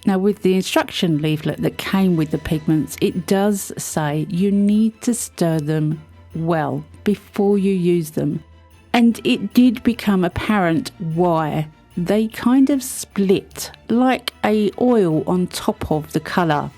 Now with the instruction leaflet that came with the pigments, it does say you need to stir them well before you use them. And it did become apparent why. They kind of split like a oil on top of the colour.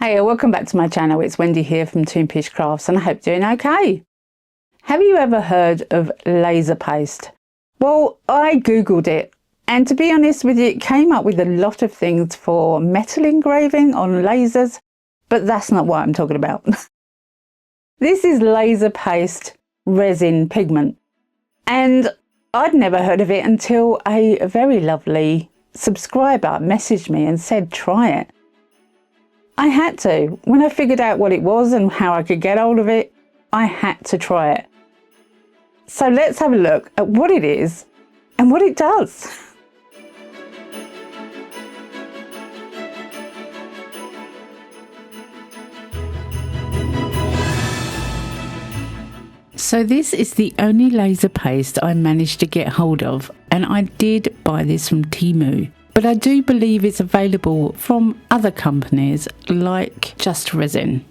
Hey, welcome back to my channel. It's Wendy here from Toonpish Crafts and I hope you're doing okay. Have you ever heard of laser paste? Well, I googled it and to be honest with you, it came up with a lot of things for metal engraving on lasers, but that's not what I'm talking about. This is laser paste resin pigment and I'd never heard of it until a very lovely subscriber messaged me and said try it. I had to. When I figured out what it was and how I could get hold of it, I had to try it. So let's have a look at what it is and what it does. So this is the only laser paste I managed to get hold of, and I did buy this from Temu. But I do believe it's available from other companies like Just Resin.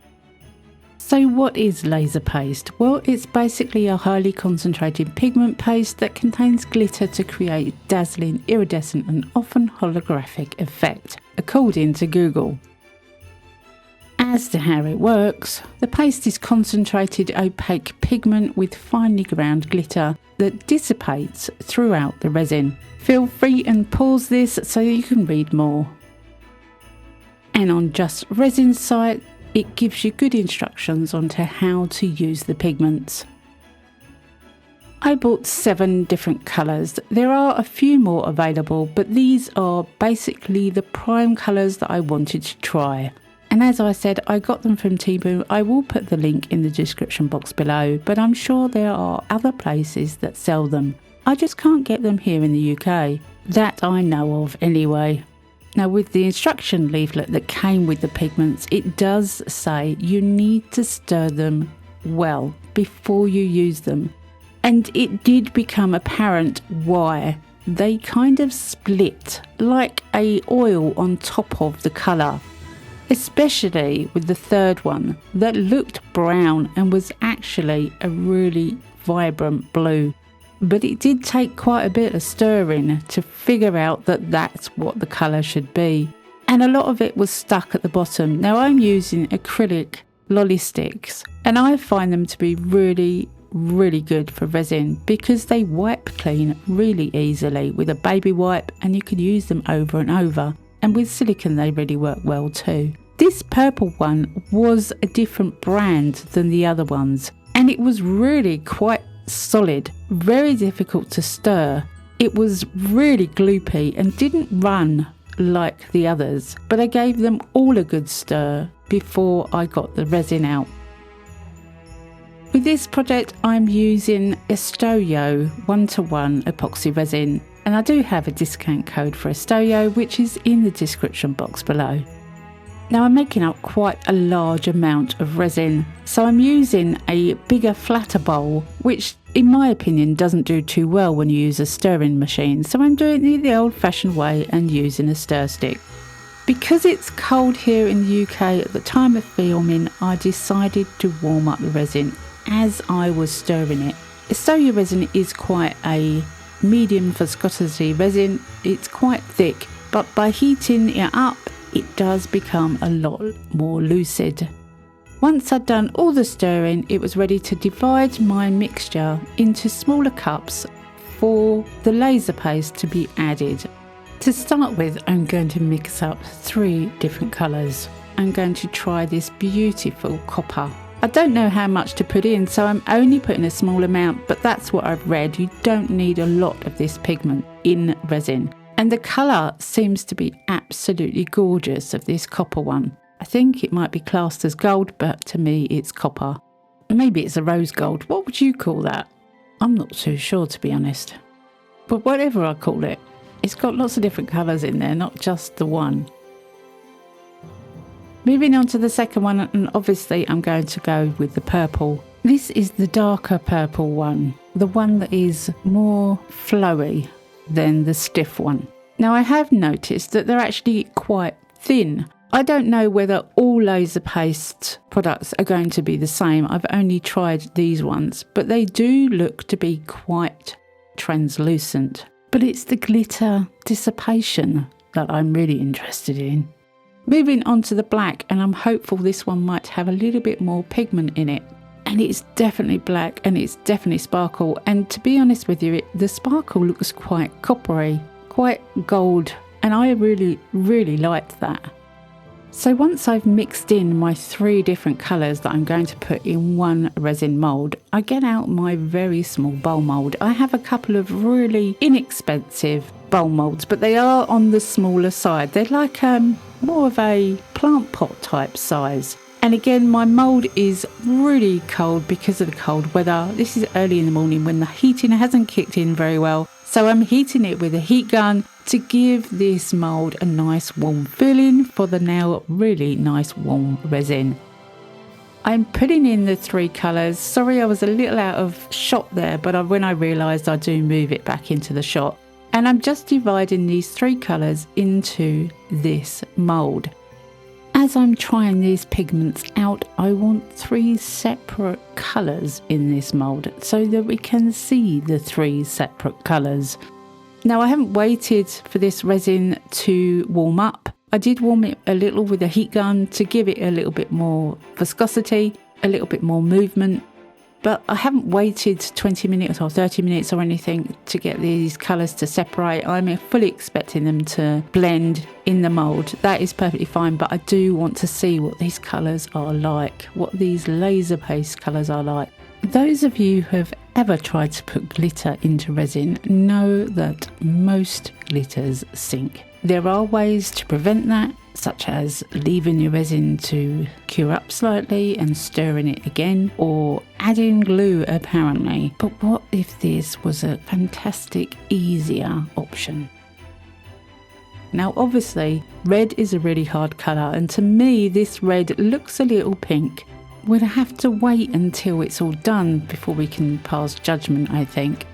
So what is laser paste? Well, it's basically a highly concentrated pigment paste that contains glitter to create dazzling, iridescent and often holographic effect, according to Google. As to how it works, the paste is concentrated opaque pigment with finely ground glitter that dissipates throughout the resin. Feel free and pause this so you can read more. And on Just Resin's site, it gives you good instructions on to how to use the pigments. I bought 7 different colours. There are a few more available, but these are basically the prime colours that I wanted to try. And as I said, I got them from Temu. I will put the link in the description box below, but I'm sure there are other places that sell them. I just can't get them here in the UK. That I know of anyway. Now with the instruction leaflet that came with the pigments, it does say you need to stir them well before you use them. And it did become apparent why. They kind of split like a oil on top of the colour. Especially with the third one that looked brown and was actually a really vibrant blue. But it did take quite a bit of stirring to figure out that that's what the colour should be. And a lot of it was stuck at the bottom. Now I'm using acrylic lolly sticks and I find them to be really good for resin because they wipe clean really easily with a baby wipe and you can use them over and over. And with silicone they really work well too. This purple one was a different brand than the other ones and it was really quite solid, very difficult to stir. It was really gloopy and didn't run like the others, but I gave them all a good stir before I got the resin out. With this project I'm using Estoyo 1:1 epoxy resin and I do have a discount code for Estoyo which is in the description box below. Now I'm making up quite a large amount of resin, so I'm using a bigger, flatter bowl, which in my opinion doesn't do too well when you use a stirring machine, so I'm doing it the old-fashioned way and using a stir stick. Because it's cold here in the UK at the time of filming, I decided to warm up the resin as I was stirring it. Estoyo resin is quite a medium viscosity resin, it's quite thick, but by heating it up, it does become a lot more lucid. Once I'd done all the stirring, it was ready to divide my mixture into smaller cups for the laser paste to be added. To start with, I'm going to mix up 3 different colours. I'm going to try this beautiful copper. I don't know how much to put in, so I'm only putting a small amount, but that's what I've read. You don't need a lot of this pigment in resin. And the colour seems to be absolutely gorgeous of this copper one. I think it might be classed as gold, but to me it's copper. Maybe it's a rose gold. What would you call that? I'm not too sure, to be honest. But whatever I call it, it's got lots of different colours in there, not just the one. Moving on to the second one, and obviously I'm going to go with the purple. This is the darker purple one, the one that is more flowy than the stiff one. Now I have noticed that they're actually quite thin. I don't know whether all laser paste products are going to be the same. I've only tried these ones, but they do look to be quite translucent. But it's the glitter dissipation that I'm really interested in. Moving on to the black, and I'm hopeful this one might have a little bit more pigment in it. And it's definitely black and it's definitely sparkle. And to be honest with you, the sparkle looks quite coppery, quite gold. And I really, really liked that. So once I've mixed in my 3 different colours that I'm going to put in one resin mould, I get out my very small bowl mould. I have a couple of really inexpensive bowl moulds, but they are on the smaller side. They're like more of a plant pot type size. And again, my mould is really cold because of the cold weather. This is early in the morning when the heating hasn't kicked in very well. So I'm heating it with a heat gun to give this mould a nice warm feeling for the now really nice warm resin. I'm putting in the 3 colours. Sorry, I was a little out of shot there, but when I realised I do move it back into the shot. And I'm just dividing these 3 colours into this mould. As I'm trying these pigments out, I want 3 separate colours in this mould so that we can see the 3 separate colours. Now I haven't waited for this resin to warm up. I did warm it a little with a heat gun to give it a little bit more viscosity, a little bit more movement. But I haven't waited 20 minutes or 30 minutes or anything to get these colours to separate. I'm fully expecting them to blend in the mould. That is perfectly fine, but I do want to see what these colours are like, what these laser paste colours are like. Those of you who have ever tried to put glitter into resin know that most glitters sink. There are ways to prevent that, such as leaving your resin to cure up slightly and stirring it again, or adding glue apparently. But what if this was a fantastic, easier option? Now obviously, red is a really hard colour, and to me this red looks a little pink. We'll have to wait until it's all done before we can pass judgment, I think.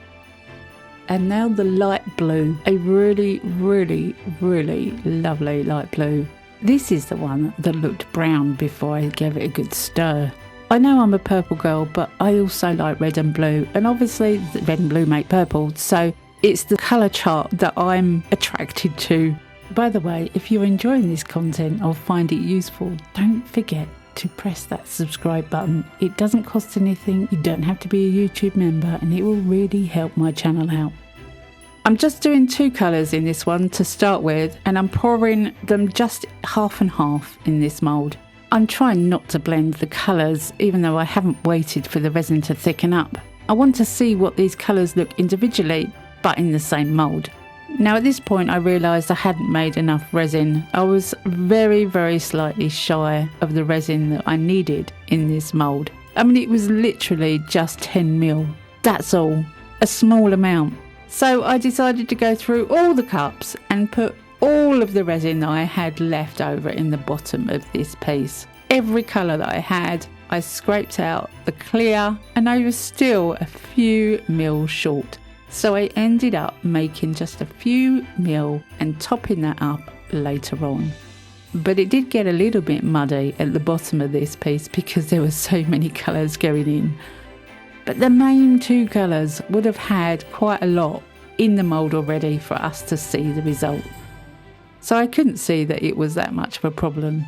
And now the light blue, a really, really, really lovely light blue. This is the one that looked brown before I gave it a good stir. I know I'm a purple girl, but I also like red and blue. And obviously red and blue make purple, so it's the colour chart that I'm attracted to. By the way, if you're enjoying this content or find it useful, don't forget to press that subscribe button. It doesn't cost anything, you don't have to be a YouTube member, and it will really help my channel out. I'm just doing 2 colours in this one to start with, and I'm pouring them just half and half in this mould. I'm trying not to blend the colours, even though I haven't waited for the resin to thicken up. I want to see what these colours look individually, but in the same mould. Now at this point I realised I hadn't made enough resin. I was very, very slightly shy of the resin that I needed in this mould. I mean, it was literally just 10ml. That's all. A small amount. So I decided to go through all the cups and put all of the resin that I had left over in the bottom of this piece. Every colour that I had, I scraped out the clear, and I was still a few mil short. So I ended up making just a few mil and topping that up later on. But it did get a little bit muddy at the bottom of this piece because there were so many colours going in. But the main 2 colours would have had quite a lot in the mould already for us to see the result. So I couldn't see that it was that much of a problem.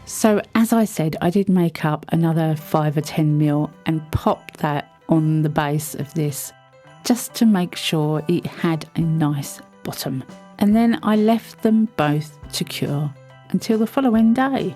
So as I said, I did make up another 5 or 10 mil and popped that on the base of this, just to make sure it had a nice bottom. And then I left them both to cure until the following day.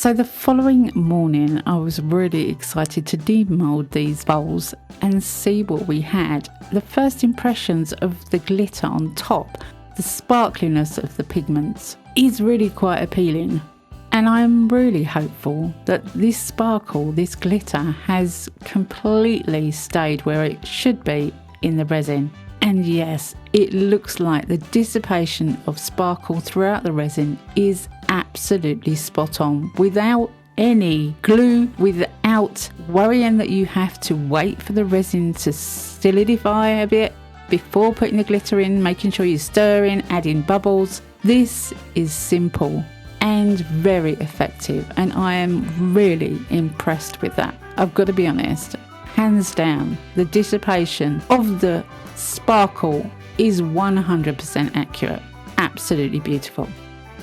So the following morning, I was really excited to demould these bowls and see what we had. The first impressions of the glitter on top, the sparkliness of the pigments, is really quite appealing. And I'm really hopeful that this sparkle, this glitter, has completely stayed where it should be in the resin. And yes, it looks like the dissipation of sparkle throughout the resin is absolutely spot on, without any glue, without worrying that you have to wait for the resin to solidify a bit before putting the glitter in, making sure you're stirring, adding bubbles. This is simple and very effective, and I am really impressed with that. I've got to be honest, hands down, the dissipation of the sparkle is 100% accurate. Absolutely beautiful.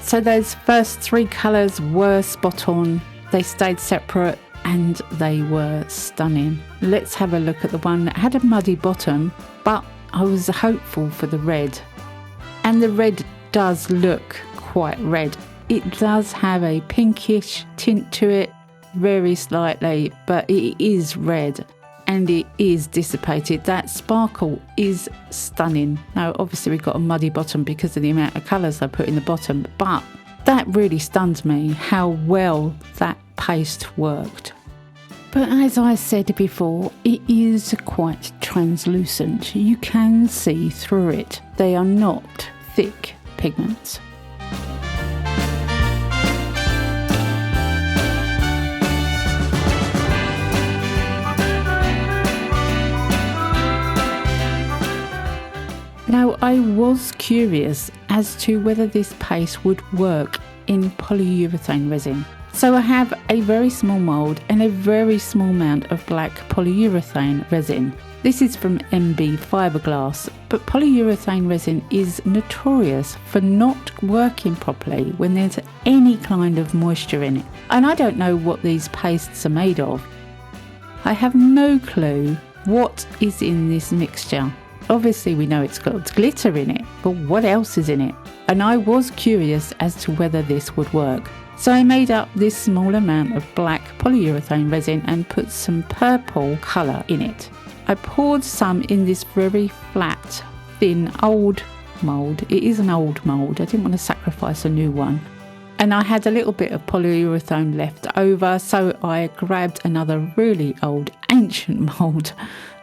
So those first 3 colours were spot on, they stayed separate and they were stunning. Let's have a look at the one that had a muddy bottom, but I was hopeful for the red. And the red does look quite red. It does have a pinkish tint to it, very slightly, but it is red and it is dissipated. That sparkle is stunning. Now, obviously we've got a muddy bottom because of the amount of colours I put in the bottom, but that really stuns me how well that paste worked. But as I said before, it is quite translucent. You can see through it. They are not thick pigments. Now, I was curious as to whether this paste would work in polyurethane resin. So I have a very small mould and a very small amount of black polyurethane resin. This is from MB Fiberglass, but polyurethane resin is notorious for not working properly when there's any kind of moisture in it. And I don't know what these pastes are made of. I have no clue what is in this mixture. Obviously we know it's got glitter in it, but what else is in it? And I was curious as to whether this would work. So I made up this small amount of black polyurethane resin and put some purple colour in it. I poured some in this very flat, thin, old mould. It is an old mould. I didn't want to sacrifice a new one. And I had a little bit of polyurethane left over, so I grabbed another really old, ancient mould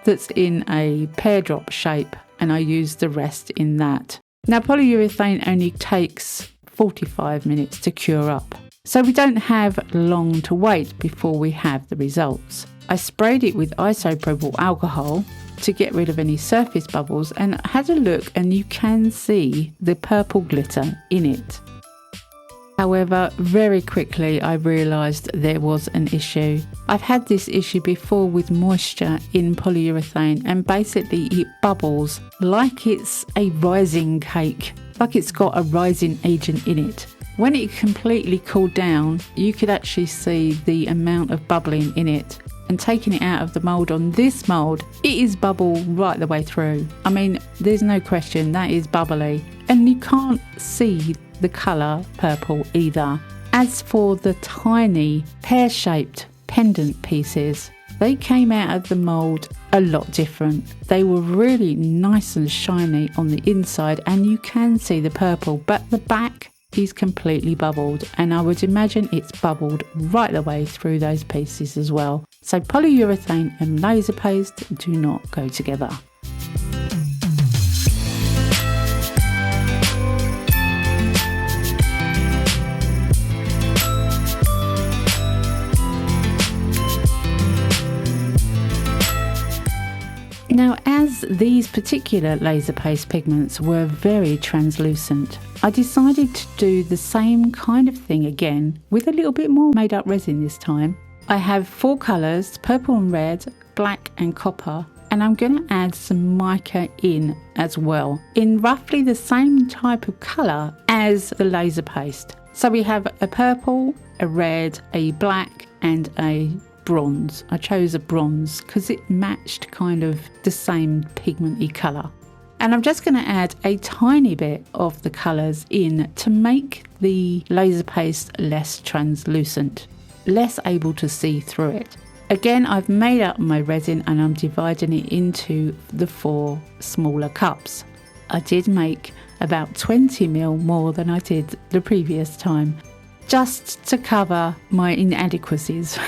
that's in a pear drop shape, and I used the rest in that. Now, polyurethane only takes 45 minutes to cure up, so we don't have long to wait before we have the results. I sprayed it with isopropyl alcohol to get rid of any surface bubbles and had a look, and you can see the purple glitter in it. However, very quickly I realised there was an issue. I've had this issue before with moisture in polyurethane, and basically it bubbles like it's a rising cake, like it's got a rising agent in it. When it completely cooled down, you could actually see the amount of bubbling in it. And taking it out of the mould on this mould, it is bubble right the way through. I mean, there's no question that is bubbly. And you can't see the colour purple either. As for the tiny pear-shaped pendant pieces, they came out of the mould a lot different. They were really nice and shiny on the inside, and you can see the purple, but the back is completely bubbled, and I would imagine it's bubbled right the way through those pieces as well. So polyurethane and laser paste do not go together. Now, as these particular laser paste pigments were very translucent, I decided to do the same kind of thing again with a little bit more made up resin this time. I have 4 colours, purple and red, black and copper, and I'm going to add some mica in as well, in roughly the same type of colour as the laser paste. So we have a purple, a red, a black and a bronze. I chose a bronze because it matched kind of the same pigmenty colour. And I'm just going to add a tiny bit of the colours in to make the laser paste less translucent, less able to see through it. Again, I've made up my resin and I'm dividing it into the 4 smaller cups. I did make about 20ml more than I did the previous time, just to cover my inadequacies.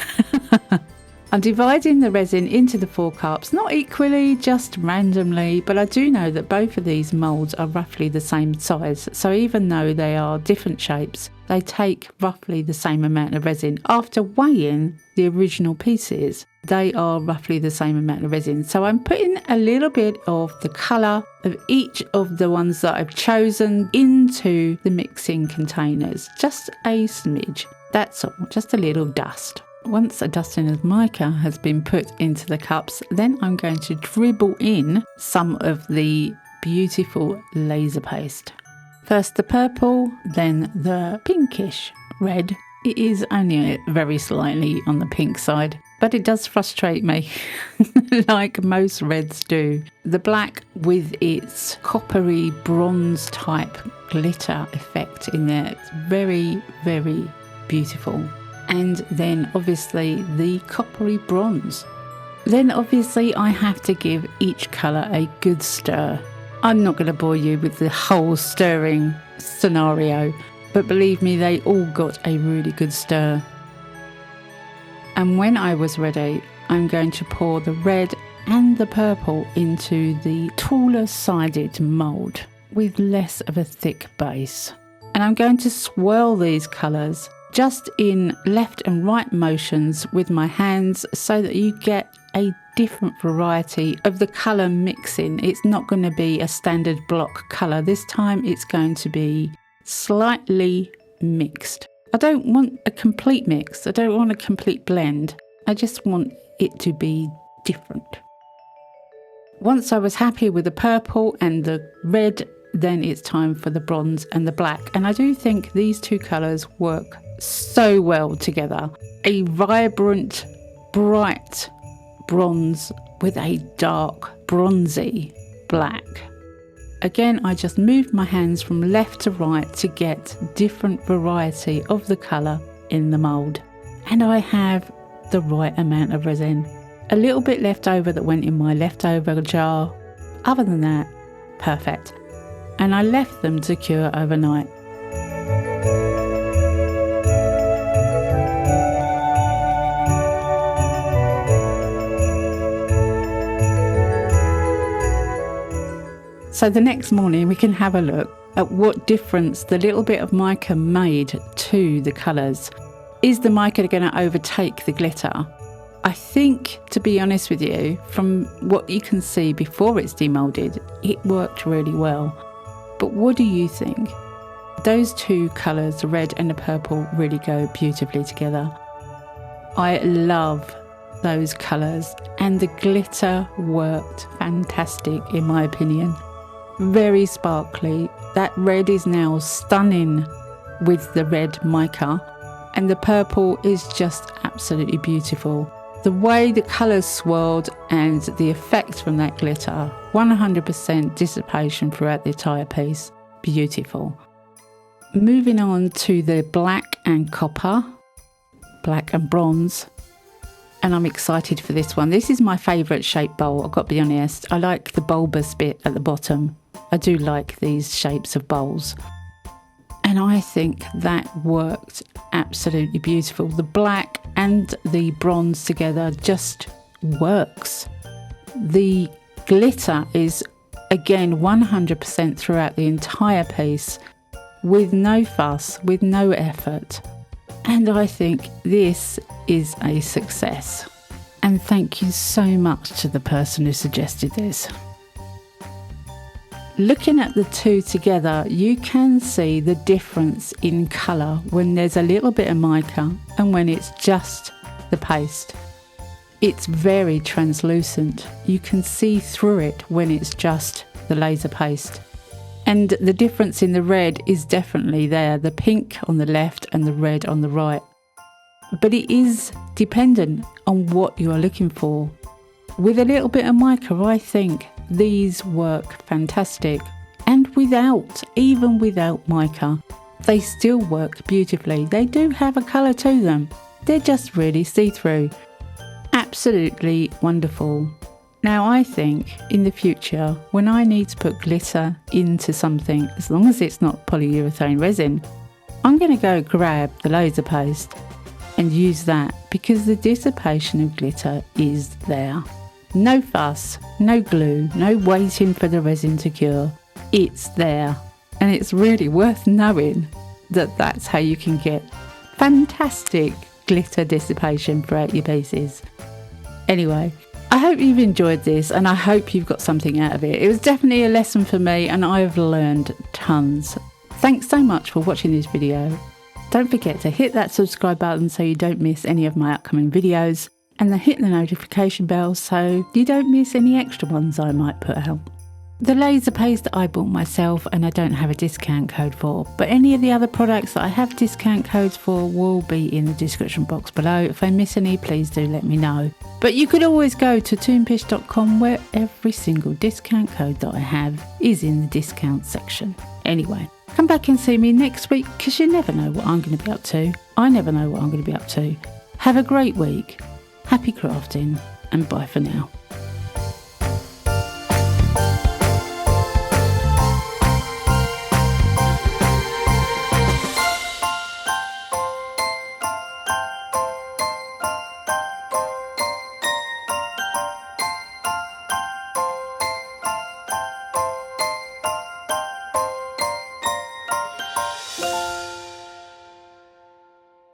I'm dividing the resin into the 4 cups, not equally, just randomly, but I do know that both of these moulds are roughly the same size, so even though they are different shapes, they take roughly the same amount of resin. After weighing the original pieces, they are roughly the same amount of resin. So I'm putting a little bit of the colour of each of the ones that I've chosen into the mixing containers, just a smidge, that's all, just a little dust. Once a dusting of mica has been put into the cups, then I'm going to dribble in some of the beautiful laser paste. First the purple, then the pinkish red. It is only very slightly on the pink side, but it does frustrate me, like most reds do. The black with its coppery bronze type glitter effect in there, it's very, very beautiful. And then obviously the coppery bronze. Then obviously I have to give each colour a good stir. I'm not going to bore you with the whole stirring scenario, but believe me, they all got a really good stir. And when I was ready, I'm going to pour the red and the purple into the taller sided mould with less of a thick base. And I'm going to swirl these colours just in left and right motions with my hands so that you get a different variety of the colour mixing. It's not going to be a standard block colour. This time it's going to be slightly mixed. I don't want a complete mix. I don't want a complete blend. I just want it to be different. Once I was happy with the purple and the red, then it's time for the bronze and the black. And I do think these 2 colours work so well together. A vibrant, bright bronze with a dark, bronzy black. Again, I just moved my hands from left to right to get different variety of the colour in the mould. And I have the right amount of resin. A little bit left over that went in my leftover jar. Other than that, perfect. And I left them to cure overnight. So the next morning we can have a look at what difference the little bit of mica made to the colours. Is the mica going to overtake the glitter? I think, to be honest with you, from what you can see before it's demoulded, it worked really well. But what do you think? Those 2 colours, the red and the purple, really go beautifully together. I love those colours and the glitter worked fantastic in my opinion. Very sparkly. That red is now stunning with the red mica, and the purple is just absolutely beautiful. The way the colours swirled and the effect from that glitter, 100% dissipation throughout the entire piece. Beautiful. Moving on to the black and copper, black and bronze. And I'm excited for this one. This is my favourite shape bowl, I've got to be honest. I like the bulbous bit at the bottom. I do like these shapes of bowls. And I think that worked absolutely beautiful. The black and the bronze together just works. The glitter is, again, 100% throughout the entire piece, with no fuss, with no effort. And I think this is a success. And thank you so much to the person who suggested this. Looking at the 2 together, you can see the difference in colour when there's a little bit of mica and when it's just the paste. It's very translucent. You can see through it when it's just the laser paste. And the difference in the red is definitely there, the pink on the left and the red on the right. But it is dependent on what you are looking for. With a little bit of mica, I think these work fantastic. And even without mica, they still work beautifully. They do have a colour to them. They're just really see-through. Absolutely wonderful. Now I think in the future, when I need to put glitter into something, as long as it's not polyurethane resin, I'm going to go grab the laser paste and use that, because the dissipation of glitter is there. No fuss, no glue, no waiting for the resin to cure. It's there. And it's really worth knowing that that's how you can get fantastic glitter dissipation throughout your pieces. Anyway, I hope you've enjoyed this and I hope you've got something out of it. It was definitely a lesson for me and I've learned tons. Thanks so much for watching this video. Don't forget to hit that subscribe button so you don't miss any of my upcoming videos, and then hit the notification bell so you don't miss any extra ones I might put out. The laser paste I bought myself and I don't have a discount code for, but any of the other products that I have discount codes for will be in the description box below. If I miss any, please do let me know. But you could always go to toonpish.com, where every single discount code that I have is in the discount section. Anyway, come back and see me next week, because you never know what I'm going to be up to. I never know what I'm going to be up to. Have a great week. Happy crafting, and bye for now.